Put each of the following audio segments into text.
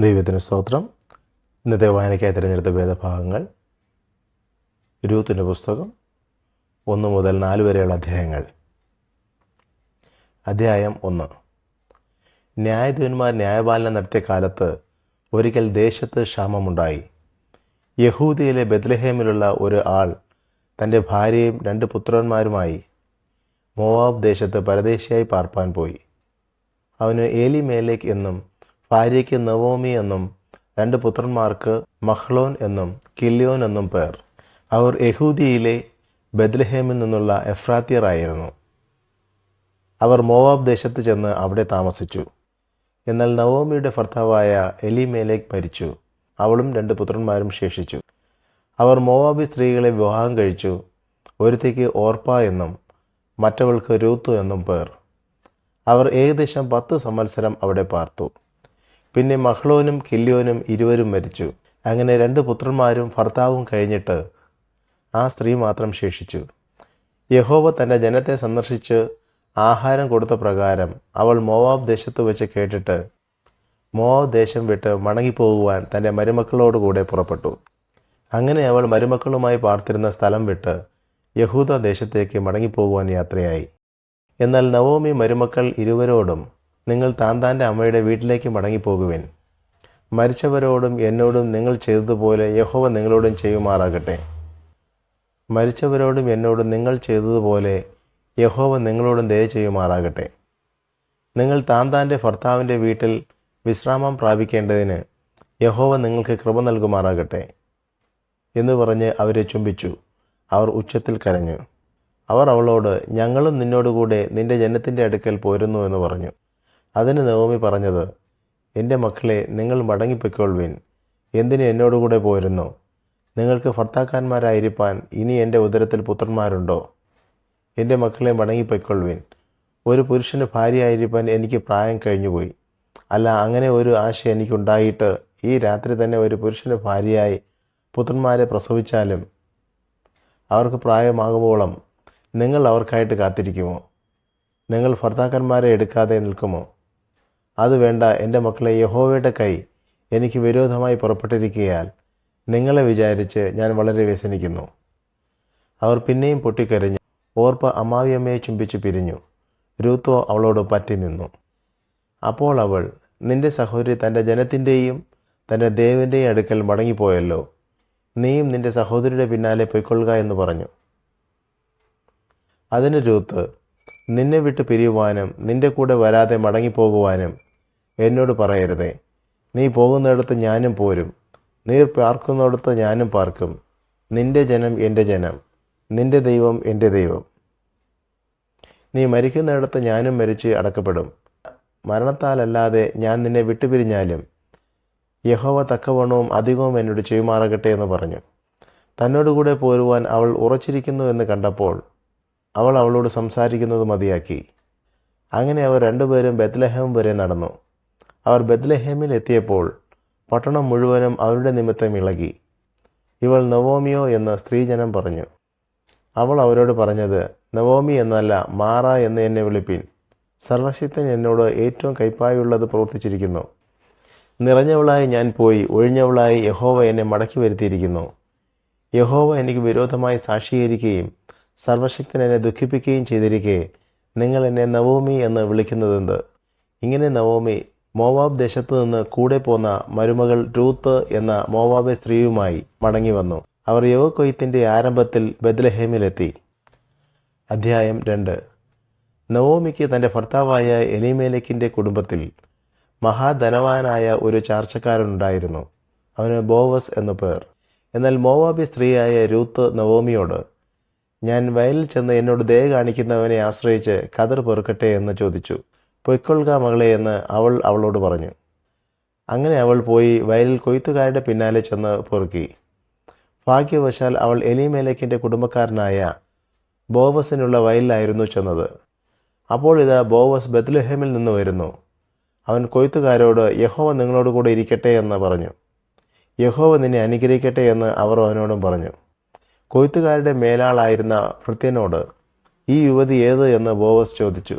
ദൈവത്തിന് സ്തോത്രം. ഇന്നത്തെ വായനയ്ക്കായി തിരഞ്ഞെടുത്ത വേദഭാഗങ്ങൾ രൂത്തിന്റെ പുസ്തകം 1 മുതൽ 4 വരെയുള്ള അധ്യായങ്ങൾ. അധ്യായം 1. ന്യായാധിപന്മാർ ന്യായപാലനം നടത്തിയ കാലത്ത് ഒരിക്കൽ ദേശത്ത് ക്ഷാമമുണ്ടായി. യഹൂദിയിലെ ബെത്ലഹേമിലുള്ള ഒരു ആൾ തൻ്റെ ഭാര്യയും 2 പുത്രന്മാരുമായി മോവാബ് ദേശത്ത് പരദേശിയായി പാർപ്പാൻ പോയി. അവന് ഏലിമേലേക്ക് എന്നും ഭാര്യയ്ക്ക് നവോമി എന്നും 2 പുത്രന്മാർക്ക് മഹ്ലോൻ എന്നും കില്യോൻ എന്നും പേർ. അവർ യഹൂദിയിലെ ബെത്ലഹേമിൽ നിന്നുള്ള എഫ്രാത്യരായിരുന്നു. അവർ മോവാബ് ദേശത്ത് ചെന്ന് അവിടെ താമസിച്ചു. എന്നാൽ നവോമിയുടെ ഭർത്താവായ എലിമേലേക്ക് മരിച്ചു. അവളും 2 പുത്രന്മാരും ശേഷിച്ചു. അവർ മോവാബി സ്ത്രീകളെ വിവാഹം കഴിച്ചു. ഒരുത്തിക്ക് ഓർപ്പ എന്നും മറ്റവൾക്ക് രൂത്ത് എന്നും പേർ. അവർ ഏകദേശം 10 സംവത്സരം അവിടെ പാർത്തു. പിന്നെ മഹ്ലോനും കില്യോനും ഇരുവരും മരിച്ചു. അങ്ങനെ 2 പുത്രന്മാരും ഭർത്താവും കഴിഞ്ഞിട്ട് ആ സ്ത്രീ മാത്രം ശേഷിച്ചു. യഹോവ തൻ്റെ ജനത്തെ സന്ദർശിച്ച് ആഹാരം കൊടുത്ത പ്രകാരം അവൾ മോവാബ് ദേശത്ത് വെച്ച് കേട്ടിട്ട് മോവാബ് ദേശം വിട്ട് മടങ്ങിപ്പോകുവാൻ തൻ്റെ മരുമക്കളോടുകൂടെ പുറപ്പെട്ടു. അങ്ങനെ അവൾ മരുമക്കളുമായി പാർത്തിരുന്ന സ്ഥലം വിട്ട് യഹൂദ ദേശത്തേക്ക് മടങ്ങിപ്പോകുവാൻ യാത്രയായി. എന്നാൽ നവോമി മരുമക്കൾ ഇരുവരോടും, നിങ്ങൾ താന്താൻ്റെ അമ്മയുടെ വീട്ടിലേക്ക് മടങ്ങിപ്പോകുവിൻ. മരിച്ചവരോടും എന്നോടും നിങ്ങൾ ചെയ്തതുപോലെ യഹോവ നിങ്ങളോടും ചെയ്യുമാറാകട്ടെ. മരിച്ചവരോടും എന്നോടും നിങ്ങൾ ചെയ്തതുപോലെ യഹോവ നിങ്ങളോടും ദയ ചെയ്യുമാറാകട്ടെ. നിങ്ങൾ താന്താൻ്റെ ഭർത്താവിൻ്റെ വീട്ടിൽ വിശ്രാമം പ്രാപിക്കേണ്ടതിന് യഹോവ നിങ്ങൾക്ക് കൃപ നൽകുമാറാകട്ടെ എന്ന് പറഞ്ഞ് അവരെ ചുംബിച്ചു. അവർ ഉച്ചത്തിൽ കരഞ്ഞു. അവർ അവളോട്, ഞങ്ങളും നിന്നോടുകൂടെ നിന്റെ ജനത്തിൻ്റെ അടുക്കൽ പോരുന്നു എന്ന് പറഞ്ഞു. അതിന് നവോമി പറഞ്ഞത്, എൻ്റെ മക്കളെ, നിങ്ങൾ മടങ്ങിപ്പൊയ്ക്കൊള്ളുവിൻ. എന്തിന് എന്നോടുകൂടെ പോരുന്നു? നിങ്ങൾക്ക് ഭർത്താക്കന്മാരായിരിക്കാൻ ഇനി എൻ്റെ ഉദരത്തിൽ പുത്രന്മാരുണ്ടോ? എൻ്റെ മക്കളെ, മടങ്ങിപ്പൊയ്ക്കൊള്ളുവിൻ. ഒരു പുരുഷന് ഭാര്യയായിരിക്കാൻ എനിക്ക് പ്രായം കഴിഞ്ഞുപോയി. അല്ല, അങ്ങനെ ഒരു ആശ എനിക്കുണ്ടായിട്ട് ഈ രാത്രി തന്നെ ഒരു പുരുഷന് ഭാര്യയായി പുത്രന്മാരെ പ്രസവിച്ചാലും അവർക്ക് പ്രായമാകുമ്പോളം നിങ്ങൾ അവർക്കായിട്ട് കാത്തിരിക്കുമോ? നിങ്ങൾ ഭർത്താക്കന്മാരെ എടുക്കാതെ നിൽക്കുമോ? അത് വേണ്ട. എൻ്റെ മക്കളെ, യഹോവയുടെ കൈ എനിക്ക് വിരോധമായി പുറപ്പെട്ടിരിക്കുകയാൽ നിങ്ങളെ വിചാരിച്ച് ഞാൻ വളരെ വ്യസനിക്കുന്നു. അവർ പിന്നെയും പൊട്ടിക്കരഞ്ഞു. ഓർപ്പ അമ്മാവിയമ്മയെ ചുംബിച്ച് പിരിഞ്ഞു. രൂത്തോ അവളോട് പറ്റി നിന്നു. അപ്പോൾ അവൾ, നിന്റെ സഹോദരി തൻ്റെ ജനത്തിൻ്റെയും തൻ്റെ ദേവൻ്റെയും അടുക്കൽ മടങ്ങിപ്പോയല്ലോ. നീയും നിന്റെ സഹോദരിയുടെ പിന്നാലെ പൊയ്ക്കൊള്ളുക എന്ന് പറഞ്ഞു. അതിന് രൂത്ത്, നിന്നെ വിട്ട് പിരിയുവാനും നിന്റെ കൂടെ വരാതെ മടങ്ങിപ്പോകുവാനും എന്നോട് പറയരുതേ. നീ പോകുന്നിടത്ത് ഞാനും പോരും. നീ പാർക്കുന്നിടത്ത് ഞാനും പാർക്കും. നിന്റെ ജനം എൻ്റെ ജനം, നിന്റെ ദൈവം എൻ്റെ ദൈവം. നീ മരിക്കുന്നിടത്ത് ഞാനും മരിച്ച് അടക്കപ്പെടും. മരണത്താലല്ലാതെ ഞാൻ നിന്നെ വിട്ടുപിരിഞ്ഞാലും യഹോവ തക്കവണ്ണവും അധികവും എന്നോട് ചെയ്യുമാറാകട്ടെ എന്ന് പറഞ്ഞു. തന്നോടുകൂടെ പോരുവാൻ അവൾ ഉറച്ചിരിക്കുന്നു എന്ന് കണ്ടപ്പോൾ അവൾ അവളോട് സംസാരിക്കുന്നത് മതിയാക്കി. അങ്ങനെ അവർ 2 പേരും ബെത്ലഹേം വരെ നടന്നു. അവർ ബെത്ലഹേമിൽ എത്തിയപ്പോൾ പട്ടണം മുഴുവനും അവരുടെ നിമിത്തം ഇളകി. ഇവൾ നവോമിയോ എന്ന് സ്ത്രീജനം പറഞ്ഞു. അവൾ അവരോട് പറഞ്ഞത്, നവോമി എന്നല്ല, മാറ എന്ന് എന്നെ വിളിപ്പിൻ. സർവശക്തൻ എന്നോട് ഏറ്റവും കൈപ്പായുള്ളത് പ്രവർത്തിച്ചിരിക്കുന്നു. നിറഞ്ഞവളായി ഞാൻ പോയി ഒഴിഞ്ഞവളായി യഹോവ എന്നെ മടക്കി വരുത്തിയിരിക്കുന്നു. യഹോവ എനിക്ക് വിരോധമായി സാക്ഷീകരിക്കുകയും സർവശക്തൻ എന്നെ ദുഃഖിപ്പിക്കുകയും ചെയ്തിരിക്കെ നിങ്ങൾ എന്നെ നവോമി എന്ന് വിളിക്കുന്നതെന്ത്? ഇങ്ങനെ നവോമി മോവാബ് ദേശത്ത് നിന്ന് കൂടെ പോന്ന മരുമകൾ രൂത്ത് എന്ന മോവാബെ സ്ത്രീയുമായി മടങ്ങി വന്നു. അവർ യവക്കൊയ്ത്തിൻ്റെ ആരംഭത്തിൽ ബെത്ലഹേമിലെത്തി. അധ്യായം 2. നവോമിക്ക് തൻ്റെ ഭർത്താവായ എലീമേലെക്കിൻ്റെ കുടുംബത്തിൽ മഹാധനവാനായ ഒരു ചാർച്ചക്കാരനുണ്ടായിരുന്നു. അവന് ബോവസ് എന്നു പേർ. എന്നാൽ മോവാബി സ്ത്രീയായ രൂത്ത് നവോമിയോട്, ഞാൻ വയലിൽ ചെന്ന് എന്നോട് ദയ കാണിക്കുന്നവനെ ആശ്രയിച്ച് കതിർ പെറുക്കട്ടെ എന്ന് ചോദിച്ചു. പൊയ്ക്കൊള്ളുക മകളെ എന്ന് അവൾ അവളോട് പറഞ്ഞു. അങ്ങനെ അവൾ പോയി വയലിൽ കൊയ്ത്തുകാരുടെ പിന്നാലെ ചെന്ന് പെറുക്കി. ഭാഗ്യവശാൽ അവൾ എലീമേലെക്കിൻ്റെ കുടുംബക്കാരനായ ബോവസിനുള്ള വയലിലായിരുന്നു ചെന്നത്. അപ്പോൾ ഇതാ, ബോവസ് ബെത്ലഹേമിൽ നിന്ന് വരുന്നു. അവൻ കൊയ്ത്തുകാരോട്, യഹോവ നിങ്ങളോടുകൂടെ ഇരിക്കട്ടെ എന്ന് പറഞ്ഞു. യഹോവ നിന്നെ അനുഗ്രഹിക്കട്ടെ എന്ന് അവർ അവനോടും പറഞ്ഞു. കൊയ്ത്തുകാരുടെ മേലാളായിരുന്ന ഭൃത്യനോട്, ഈ യുവതി ഏത് എന്ന് ബോവസ് ചോദിച്ചു.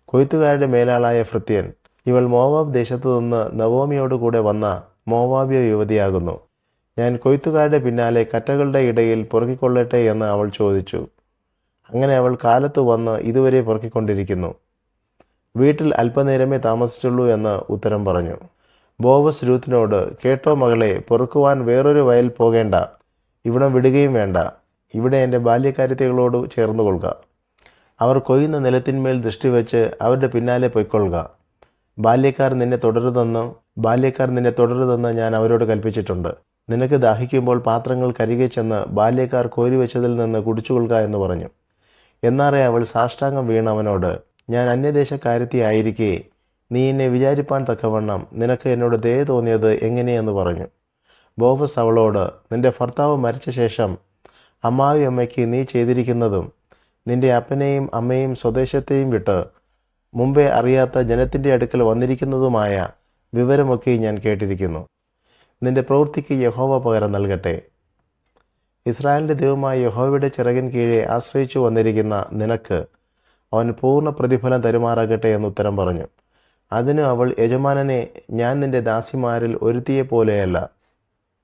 കൊയ്ത്തുകാരുടെ മേലാളായ ഭൃത്യൻ, ഇവൾ മോവാബ് ദേശത്തു നിന്ന് നവോമിയോട് കൂടെ വന്ന മോവാബ്യ യുവതിയാകുന്നു. ഞാൻ കൊയ്ത്തുകാരുടെ പിന്നാലെ കറ്റകളുടെ ഇടയിൽ പൊറുക്കിക്കൊള്ളട്ടെ എന്ന് അവൾ ചോദിച്ചു. അങ്ങനെ അവൾ കാലത്ത് വന്ന് ഇതുവരെ പൊറുക്കിക്കൊണ്ടിരിക്കുന്നു. വീട്ടിൽ അല്പനേരമേ താമസിച്ചുള്ളൂ എന്ന് ഉത്തരം പറഞ്ഞു. ബോവസ് രൂത്തിനോട്, കേട്ടോ മകളെ, പൊറുക്കുവാൻ വേറൊരു വയൽ പോകേണ്ട, ഇവിടം വിടുകയും വേണ്ട. ഇവിടെ എൻ്റെ ബാല്യക്കാരത്തികളോട് ചേർന്ന് കൊള്ളുക. അവർ കൊയ്യുന്ന നിലത്തിന്മേൽ ദൃഷ്ടിവെച്ച് അവരുടെ പിന്നാലെ പൊയ്ക്കൊള്ളുക. ബാല്യക്കാർ നിന്നെ തുടരുതെന്ന് ഞാൻ അവരോട് കൽപ്പിച്ചിട്ടുണ്ട്. നിനക്ക് ദാഹിക്കുമ്പോൾ പാത്രങ്ങൾ കരികെ ചെന്ന് ബാല്യക്കാർ കോരിവെച്ചതിൽ നിന്ന് കുടിച്ചുകൊള്ളുക എന്ന് പറഞ്ഞു. എന്നാറേ അവൾ സാഷ്ടാംഗം വീണ അവനോട്, ഞാൻ അന്യദേശക്കാരത്തിയായിരിക്കെ നീ എന്നെ വിചാരിപ്പാൻ തക്കവണ്ണം നിനക്ക് എന്നോട് ദയ തോന്നിയത് എങ്ങനെയെന്ന് പറഞ്ഞു. ബോവസ് അവളോട്, നിന്റെ ഭർത്താവ് മരിച്ച ശേഷം അമ്മാവി അമ്മയ്ക്ക് നീ ചെയ്തിരിക്കുന്നതും നിന്റെ അപ്പനെയും അമ്മയും സ്വദേശത്തെയും വിട്ട് മുമ്പേ അറിയാത്ത ജനത്തിൻ്റെ അടുക്കൽ വന്നിരിക്കുന്നതുമായ വിവരമൊക്കെ ഞാൻ കേട്ടിരിക്കുന്നു. നിന്റെ പ്രവൃത്തിക്ക് യഹോവ പകരം നൽകട്ടെ. ഇസ്രായേലിൻ്റെ ദൈവമായ യഹോവയുടെ ചിറകിൻ കീഴെ ആശ്രയിച്ചു വന്നിരിക്കുന്ന നിനക്ക് അവൻ പൂർണ്ണ പ്രതിഫലം തരുമാറാകട്ടെ എന്ന് ഉത്തരം പറഞ്ഞു. അതിന് അവൾ, യജമാനനെ, ഞാൻ നിന്റെ ദാസിമാരിൽ ഒരുത്തിയെപ്പോലെയല്ല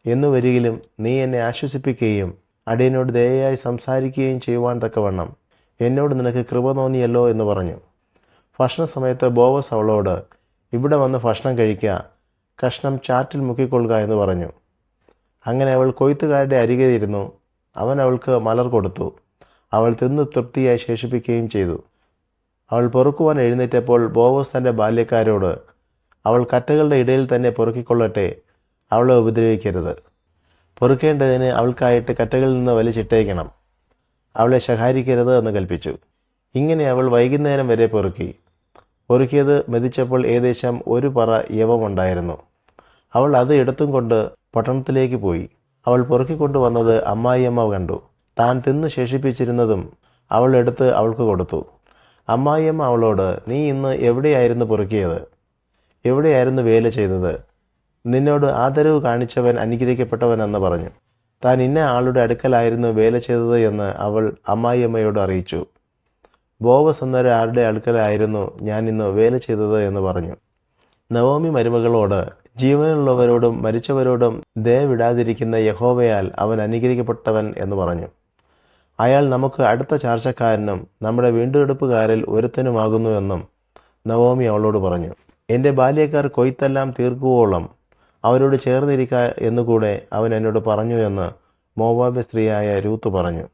എന്നു വരികിലും നീ എന്നെ ആശ്വസിപ്പിക്കുകയും അടിയനോട് ദയയായി സംസാരിക്കുകയും ചെയ്യുവാൻ തക്കവണ്ണം എന്നോട് നിനക്ക് കൃപ തോന്നിയല്ലോ എന്ന് പറഞ്ഞു. ഭക്ഷണ സമയത്ത് ബോവസ് അവളോട്, ഇവിടെ വന്ന് ഭക്ഷണം കഴിക്കുക, കഷ്ണം ചാറ്റിൽ മുക്കിക്കൊള്ളുക എന്ന് പറഞ്ഞു. അങ്ങനെ അവൾ കൊയ്ത്തുകാരുടെ അരികെ ഇരുന്നു. അവൻ അവൾക്ക് മലർ കൊടുത്തു. അവൾ തിന്ന് തൃപ്തിയായി ശേഷിപ്പിക്കുകയും ചെയ്തു. അവൾ പൊറുക്കുവാൻ എഴുന്നേറ്റപ്പോൾ ബോവസ് തൻ്റെ ബാല്യക്കാരോട്, അവൾ കറ്റകളുടെ ഇടയിൽ തന്നെ പൊറുക്കിക്കൊള്ളട്ടെ, അവളെ ഉപദ്രവിക്കരുത്. പൊറുക്കേണ്ടതിന് അവൾക്കായിട്ട് കറ്റകളിൽ നിന്ന് വലിച്ചിട്ടേക്കണം, അവളെ ശകാരിക്കരുത് എന്ന് കൽപ്പിച്ചു. ഇങ്ങനെ അവൾ വൈകുന്നേരം വരെ പൊറുക്കിയത് മെതിച്ചപ്പോൾ ഏകദേശം 1 പറ യവമുണ്ടായിരുന്നു. അവൾ അത് എടുത്തും കൊണ്ട് പട്ടണത്തിലേക്ക് പോയി. അവൾ പൊറുക്കിക്കൊണ്ടുവന്നത് അമ്മായിയമ്മ കണ്ടു. താൻ തിന്നു ശേഷിപ്പിച്ചിരുന്നതും അവൾ എടുത്ത് അവൾക്ക് കൊടുത്തു. അമ്മായിയമ്മ അവളോട്, നീ ഇന്ന് എവിടെയായിരുന്നു പൊറുക്കിയത്? എവിടെയായിരുന്നു വേല ചെയ്തത്? നിന്നോട് ആദരവ് കാണിച്ചവൻ അനുഗ്രഹിക്കപ്പെട്ടവൻ എന്ന് പറഞ്ഞു. താൻ ഇന്ന ആളുടെ അടുക്കലായിരുന്നു വേല ചെയ്തത് എന്ന് അവൾ അമ്മായിയമ്മയോട് അറിയിച്ചു. ബോവസ് എന്നൊരാളുടെ അടുക്കലായിരുന്നു ഞാൻ ഇന്ന് വേല ചെയ്തത് എന്ന് പറഞ്ഞു. നവോമി മരുമകളോട്, ജീവനുള്ളവരോടും മരിച്ചവരോടും ദയ വിടാതിരിക്കുന്ന യഹോവയാൽ അവൻ അനുഗ്രഹിക്കപ്പെട്ടവൻ എന്ന് പറഞ്ഞു. അയാൾ നമുക്ക് അടുത്ത ചാർച്ചക്കാരനും നമ്മുടെ വീണ്ടെടുപ്പുകാരിൽ ഒരുത്തനുമാകുന്നു എന്നും നവോമി അവളോട് പറഞ്ഞു. എൻ്റെ ബാല്യക്കാർ കൊയ്ത്തെല്ലാം തീർക്കുവോളം അവരോട് ചേർന്നിരിക്കുക എന്നുകൂടെ അവൻ എന്നോട് പറഞ്ഞു എന്ന് മോവാബ് സ്ത്രീയായ രൂത്ത് പറഞ്ഞു.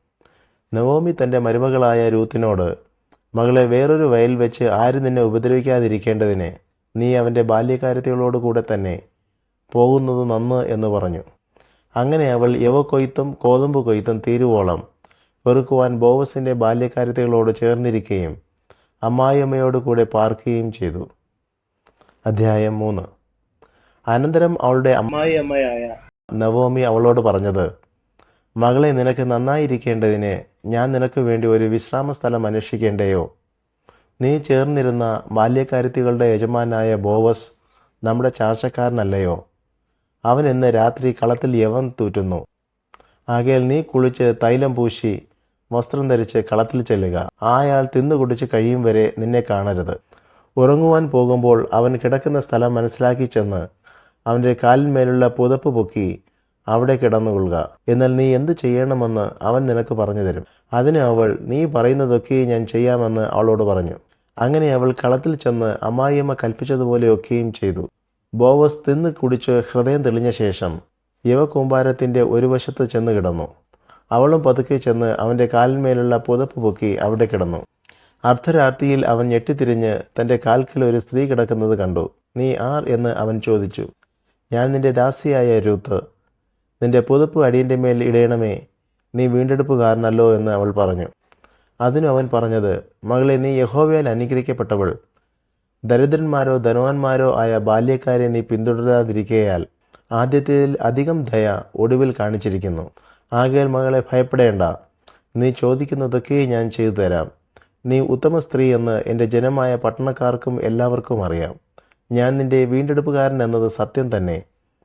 നവോമി തൻ്റെ മരുമകളായ രൂത്തിനോട്, മകളെ, വേറൊരു വയൽ വെച്ച് ആരും നിന്നെ ഉപദ്രവിക്കാതിരിക്കേണ്ടതിന് നീ അവൻ്റെ ബാല്യക്കാരത്തികളോട് കൂടെ തന്നെ പോകുന്നത് നന്ന് എന്ന് പറഞ്ഞു. അങ്ങനെ അവൾ യവക്കൊയ്ത്തും കോതമ്പ് കൊയ്ത്തും തീരുവോളം വെറുക്കുവാൻ ബോവസിൻ്റെ ബാല്യക്കാരത്തികളോട് ചേർന്നിരിക്കുകയും അമ്മായിയമ്മയോട് കൂടെ പാർക്കുകയും ചെയ്തു. അധ്യായം 3. അനന്തരം അവളുടെ അമ്മായിയമ്മയായ നവോമി അവളോട് പറഞ്ഞത്, മകളെ, നിനക്ക് നന്നായിരിക്കേണ്ടതിന് ഞാൻ നിനക്ക് വേണ്ടി ഒരു വിശ്രാമ സ്ഥലം അന്വേഷിക്കേണ്ടയോ? നീ ചേർന്നിരുന്ന ബാല്യക്കാരത്തികളുടെ യജമാനായ ബോവസ് നമ്മുടെ ചാർച്ചക്കാരനല്ലയോ? അവൻ ഇന്ന് രാത്രി കളത്തിൽ യവം തൂറ്റുന്നു. ആകയാൽ നീ കുളിച്ച് തൈലം പൂശി വസ്ത്രം ധരിച്ച് കളത്തിൽ ചെല്ലുക. ആയാൾ തിന്നു കുടിച്ച് കഴിയും വരെ നിന്നെ കാണരുത്. ഉറങ്ങുവാൻ പോകുമ്പോൾ അവൻ കിടക്കുന്ന സ്ഥലം മനസ്സിലാക്കി ചെന്ന് അവൻ്റെ കാലിന്മേലുള്ള പുതപ്പ് പൊക്കി അവിടെ കിടന്നുകൊള്ളുക. എന്നാൽ നീ എന്തു ചെയ്യണമെന്ന് അവൻ നിനക്ക് പറഞ്ഞു തരും. അതിന് അവൾ, നീ പറയുന്നതൊക്കെ ഞാൻ ചെയ്യാമെന്ന് അവളോട് പറഞ്ഞു. അങ്ങനെ അവൾ കളത്തിൽ ചെന്ന് അമ്മായിയമ്മ കൽപ്പിച്ചതുപോലെയൊക്കെയും ചെയ്തു. ബോവസ് തിന്ന് കുടിച്ച് ഹൃദയം തെളിഞ്ഞ ശേഷം യവകൂമ്പാരത്തിൻ്റെ ഒരു വശത്ത് ചെന്ന് കിടന്നു. അവളും പതുക്കെ ചെന്ന് അവൻ്റെ കാലിന്മേലുള്ള പുതപ്പ് പൊക്കി അവിടെ കിടന്നു. അർദ്ധരാത്രിയിൽ അവൻ ഞെട്ടിത്തിരിഞ്ഞ് തൻ്റെ കാൽക്കൽ ഒരു സ്ത്രീ കിടക്കുന്നത് കണ്ടു. നീ ആർ എന്ന് അവൻ ചോദിച്ചു. ഞാൻ നിന്റെ ദാസിയായ രൂത്ത്. നിന്റെ പുതപ്പ് അടിയൻ്റെ മേൽ ഇടയണമേ, നീ വീണ്ടെടുപ്പുകാരനല്ലോ എന്ന് അവൾ പറഞ്ഞു. അതിനു അവൻ പറഞ്ഞത്, മകളെ, നീ യഹോവയാൽ അനുഗ്രഹിക്കപ്പെട്ടവൾ. ദരിദ്രന്മാരോ ധനവാന്മാരോ ആയ ബാല്യക്കാരെ നീ പിന്തുടരാതിരിക്കയാൽ ആദ്യത്തേതിൽ അധികം ദയ ഒടുവിൽ കാണിച്ചിരിക്കുന്നു. ആകയാൽ മകളെ, ഭയപ്പെടേണ്ട. നീ ചോദിക്കുന്നതൊക്കെ ഞാൻ ചെയ്തു തരാം. നീ ഉത്തമ സ്ത്രീ എന്ന് എൻ്റെ ജനമായ പട്ടണക്കാർക്കും എല്ലാവർക്കും അറിയാം. ഞാൻ നിന്റെ വീണ്ടെടുപ്പുകാരൻ എന്നത് സത്യം തന്നെ.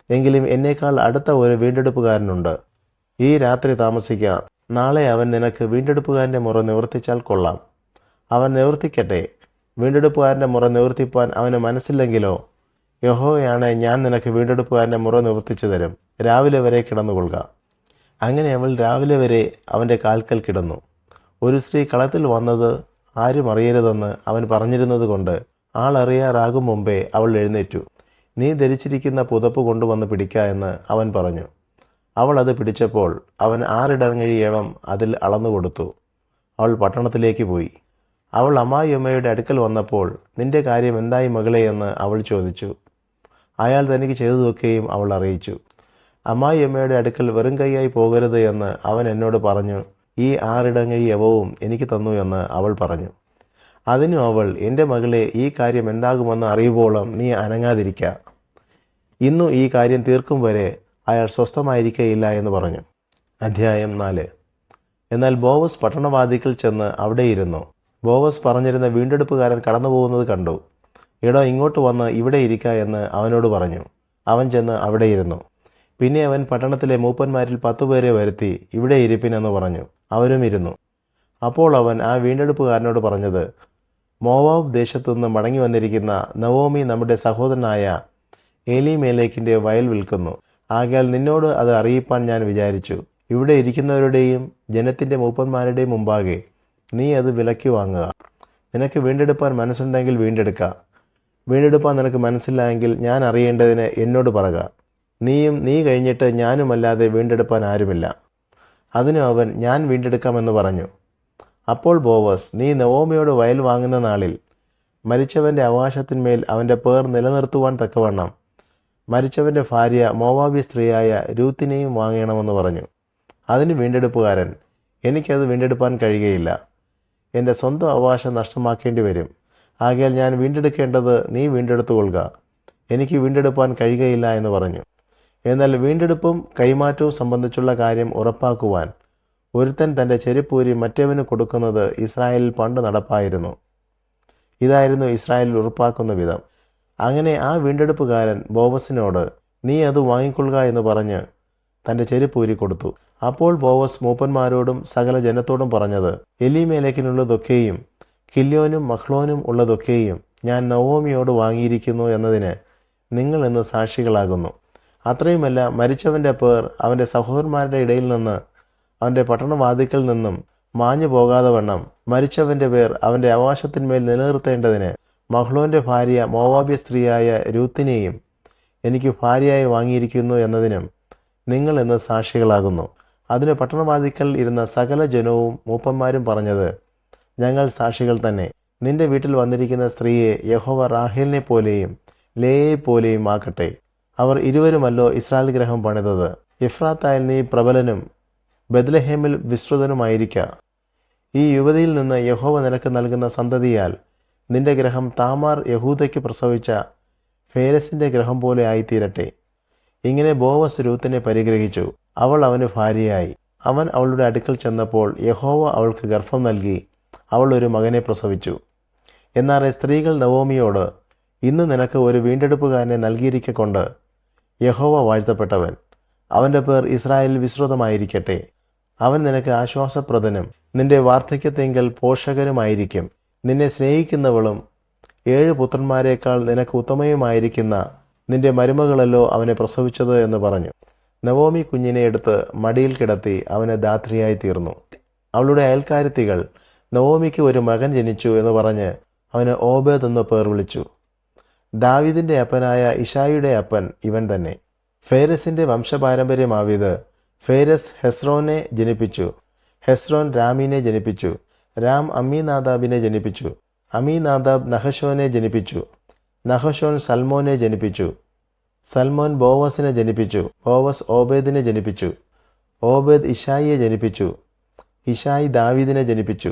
എങ്കിലും എന്നേക്കാൾ അടുത്ത ഒരു വീണ്ടെടുപ്പുകാരനുണ്ട്. ഈ രാത്രി താമസിക്കാം. നാളെ അവൻ നിനക്ക് വീണ്ടെടുപ്പുകാരൻ്റെ മുറ നിവർത്തിച്ചാൽ കൊള്ളാം. അവൻ നിവർത്തിക്കട്ടെ. വീണ്ടെടുപ്പുകാരൻ്റെ മുറ നിവർത്തിപ്പാൻ അവന് മനസ്സില്ലെങ്കിലോ, യഹോവയാണ്, ഞാൻ നിനക്ക് വീണ്ടെടുപ്പുകാരൻ്റെ മുറ നിവർത്തിച്ചു തരും. രാവിലെ വരെ കിടന്നുകൊള്ളുക. അങ്ങനെ അവൾ രാവിലെ വരെ അവൻ്റെ കാൽക്കൽ കിടന്നു. ഒരു സ്ത്രീ കളത്തിൽ വന്നത് ആരും അറിയരുതെന്ന് അവൻ പറഞ്ഞിരുന്നത് കൊണ്ട് ആളറിയാറാകും മുമ്പേ അവൾ എഴുന്നേറ്റു. നീ ധരിച്ചിരിക്കുന്ന പുതപ്പ് കൊണ്ടുവന്ന് പിടിക്ക എന്ന് അവൻ പറഞ്ഞു. അവൾ അത് പിടിച്ചപ്പോൾ അവൻ 6 ഇടങ്ങഴിയോളം അതിൽ അളന്നു കൊടുത്തു. അവൾ പട്ടണത്തിലേക്ക് പോയി. അവൾ അമ്മായിയമ്മയുടെ അടുക്കൽ വന്നപ്പോൾ, നിന്റെ കാര്യം എന്തായി മകളെ എന്ന് അവൾ ചോദിച്ചു. അയാൾ തനിക്ക് ചെയ്തതൊക്കെയും അവൾ അറിയിച്ചു. അമ്മായിയമ്മയുടെ അടുക്കൽ വെറും കൈയായി പോകരുത് എന്ന് അവൻ എന്നോട് പറഞ്ഞു. ഈ 6 ഇടങ്ങഴി യവവും എനിക്ക് തന്നു എന്ന് അവൾ പറഞ്ഞു. അതിനു അവൾ, എൻ്റെ മകളെ, ഈ കാര്യം എന്താകുമെന്ന് അറിയുവോളം നീ അനങ്ങാതിരിക്ക. ഇന്നു ഈ കാര്യം തീർക്കും വരെ അയാൾ സ്വസ്ഥമായിരിക്കയില്ല എന്ന് പറഞ്ഞു. അധ്യായം 4. എന്നാൽ ബോവസ് പട്ടണവാതിക്കൽ ചെന്ന് അവിടെയിരുന്നു. ബോവസ് പറഞ്ഞിരുന്ന വീണ്ടെടുപ്പുകാരൻ കടന്നു പോകുന്നത് കണ്ടു. എടോ, ഇങ്ങോട്ട് വന്ന് ഇവിടെ ഇരിക്ക എന്ന് അവനോട് പറഞ്ഞു. അവൻ ചെന്ന് അവിടെയിരുന്നു. പിന്നെ അവൻ പട്ടണത്തിലെ മൂപ്പന്മാരിൽ 10 പേരെ വരുത്തി, ഇവിടെ ഇരിപ്പിനെന്ന് പറഞ്ഞു. അവരും ഇരുന്നു. അപ്പോൾ അവൻ ആ വീണ്ടെടുപ്പുകാരനോട് പറഞ്ഞത്, മോവാബ് ദേശത്തുനിന്ന് മടങ്ങി വന്നിരിക്കുന്ന നവോമി നമ്മുടെ സഹോദരനായ എലീമേലെക്കിൻ്റെ വയൽ വിൽക്കുന്നു. ആകയാൽ നിന്നോട് അത് അറിയിപ്പാൻ ഞാൻ വിചാരിച്ചു. ഇവിടെ ഇരിക്കുന്നവരുടെയും ജനത്തിൻ്റെ മൂപ്പന്മാരുടെയും മുമ്പാകെ നീ അത് വിലയ്ക്ക് വാങ്ങുക. നിനക്ക് വീണ്ടെടുപ്പാൻ മനസ്സുണ്ടെങ്കിൽ വീണ്ടെടുക്ക. വീണ്ടെടുപ്പാൻ നിനക്ക് മനസ്സില്ല എങ്കിൽ ഞാൻ അറിയേണ്ടതിന് എന്നോട് പറക. നീ കഴിഞ്ഞിട്ട് ഞാനുമല്ലാതെ വീണ്ടെടുപ്പാൻ ആരുമില്ല. അതിനു അവൻ, ഞാൻ വീണ്ടെടുക്കാമെന്ന് പറഞ്ഞു. അപ്പോൾ ബോവസ്, നീ നവോമിയോട് വയൽ വാങ്ങുന്ന നാളിൽ മരിച്ചവൻ്റെ അവകാശത്തിന്മേൽ അവൻ്റെ പേർ നിലനിർത്തുവാൻ തക്കവണ്ണം മരിച്ചവൻ്റെ ഭാര്യ മോവാബി സ്ത്രീയായ രൂത്തിനെയും വാങ്ങണമെന്ന് പറഞ്ഞു. അതിന് വീണ്ടെടുപ്പുകാരൻ, എനിക്കത് വീണ്ടെടുപ്പാൻ കഴിയുകയില്ല. എൻ്റെ സ്വന്തം അവകാശം നഷ്ടമാക്കേണ്ടി വരും. ആകയാൽ ഞാൻ വീണ്ടെടുക്കേണ്ടത് നീ വീണ്ടെടുത്തുകൊള്ളുക. എനിക്ക് വീണ്ടെടുപ്പാൻ കഴിയുകയില്ല എന്ന് പറഞ്ഞു. എന്നാൽ വീണ്ടെടുപ്പും കൈമാറ്റവും സംബന്ധിച്ചുള്ള കാര്യം ഉറപ്പാക്കുവാൻ ഒരുത്തൻ തൻ്റെ ചെരുപ്പൂരി മറ്റവന് കൊടുക്കുന്നത് ഇസ്രായേലിൽ പണ്ട് നടപ്പായിരുന്നു. ഇതായിരുന്നു ഇസ്രായേലിൽ ഉറപ്പാക്കുന്ന വിധം. അങ്ങനെ ആ വീണ്ടെടുപ്പുകാരൻ ബോവസിനോട്, നീ അത് വാങ്ങിക്കൊള്ളുക എന്ന് പറഞ്ഞ് തൻ്റെ ചെരുപ്പൂരി കൊടുത്തു. അപ്പോൾ ബോവസ് മൂപ്പന്മാരോടും സകല ജനത്തോടും പറഞ്ഞത്, എലീമേലെക്കിനുള്ളതൊക്കെയും കില്യോനും മഹ്ലോനും ഉള്ളതൊക്കെയും ഞാൻ നവോമിയോട് വാങ്ങിയിരിക്കുന്നു എന്നതിന് നിങ്ങൾ ഇന്ന് സാക്ഷികളാകുന്നു. അത്രയുമല്ല, മരിച്ചവൻ്റെ പേർ അവൻ്റെ സഹോദരന്മാരുടെ ഇടയിൽ നിന്ന് അവൻ്റെ പട്ടണവാതിക്കൽ നിന്നും മാഞ്ഞു പോകാതെ വണ്ണം മരിച്ചവൻ്റെ പേർ അവൻ്റെ അവകാശത്തിന്മേൽ നിലനിർത്തേണ്ടതിന് മഹ്ലോൻ്റെ ഭാര്യ മോവാബ്യ സ്ത്രീയായ രൂത്തിനെയും എനിക്ക് ഭാര്യയായി വാങ്ങിയിരിക്കുന്നു എന്നതിനും നിങ്ങൾ ഇന്ന് സാക്ഷികളാകുന്നു. അതിന് പട്ടണവാതിക്കൽ ഇരുന്ന സകല ജനവും മൂപ്പന്മാരും പറഞ്ഞത്, ഞങ്ങൾ സാക്ഷികൾ തന്നെ. നിന്റെ വീട്ടിൽ വന്നിരിക്കുന്ന സ്ത്രീയെ യഹോവ റാഹേലിനെ പോലെയും ലേയെ പോലെയും ആക്കട്ടെ. അവർ ഇരുവരുമല്ലോ ഇസ്രായേൽ ഗൃഹം പണിതത്. എഫ്രാത്തായിൽ നീ പ്രബലനും ബെത്ലഹേമിൽ വിസ്തൃതനുമായിരിക്ക. ഈ യുവതിയിൽ നിന്ന് യഹോവ നിനക്ക് നൽകുന്ന സന്തതിയാൽ നിന്റെ ഗ്രഹം താമാർ യഹൂദയ്ക്ക് പ്രസവിച്ച ഫേരസിൻ്റെ ഗ്രഹം പോലെ ആയിത്തീരട്ടെ. ഇങ്ങനെ ബോവസ് രൂത്തിനെ പരിഗ്രഹിച്ചു. അവൾ അവന് ഭാര്യയായി. അവൻ അവളുടെ അടുക്കൽ ചെന്നപ്പോൾ യഹോവ അവൾക്ക് ഗർഭം നൽകി. അവൾ ഒരു മകനെ പ്രസവിച്ചു. എന്നാൽ സ്ത്രീകൾ നവോമിയോട്, ഇന്ന് നിനക്ക് ഒരു വീണ്ടെടുപ്പുകാരനെ നൽകിയിരിക്കൊണ്ട് യഹോവ വാഴ്ത്തപ്പെട്ടവൻ. അവൻ്റെ പേർ ഇസ്രായേലിൽ വിസ്തൃതമായിരിക്കട്ടെ. അവൻ നിനക്ക് ആശ്വാസപ്രദനും നിന്റെ വാർദ്ധക്യത്തെങ്കിൽ പോഷകനുമായിരിക്കും. നിന്നെ സ്നേഹിക്കുന്നവളും 7 പുത്രന്മാരെക്കാൾ നിനക്ക് ഉത്തമയുമായിരിക്കുന്ന നിന്റെ മരുമകളല്ലോ അവനെ പ്രസവിച്ചത് എന്ന് പറഞ്ഞു. നവോമി കുഞ്ഞിനെ എടുത്ത് മടിയിൽ കിടത്തി അവന് ധാത്രിയായി തീർന്നു. അവളുടെ അയൽക്കാരത്തികൾ, നവോമിക്ക് ഒരു മകൻ ജനിച്ചു എന്ന് പറഞ്ഞ് അവന് ഓബേദ് എന്ന് പേർ വിളിച്ചു. ദാവീദിൻ്റെ അപ്പനായ ഇശായിയുടെ അപ്പൻ ഇവൻ തന്നെ. ഫേരസിൻ്റെ വംശപാരമ്പര്യമാവിത്. ഫേരസ് ഹെസ്രോനെ ജനിപ്പിച്ചു. ഹെസ്രോൻ രാമിനെ ജനിപ്പിച്ചു. രാം അമ്മീനാദാബിനെ ജനിപ്പിച്ചു. അമ്മീനാദാബ് നഹശോനെ ജനിപ്പിച്ചു. നഹശോൻ സൽമോനെ ജനിപ്പിച്ചു. സൽമോൻ ബോവസിനെ ജനിപ്പിച്ചു. ബോവസ് ഓബേദിനെ ജനിപ്പിച്ചു. ഓബേദ് ഇശായിയെ ജനിപ്പിച്ചു. ഇശായി ദാവീദിനെ ജനിപ്പിച്ചു.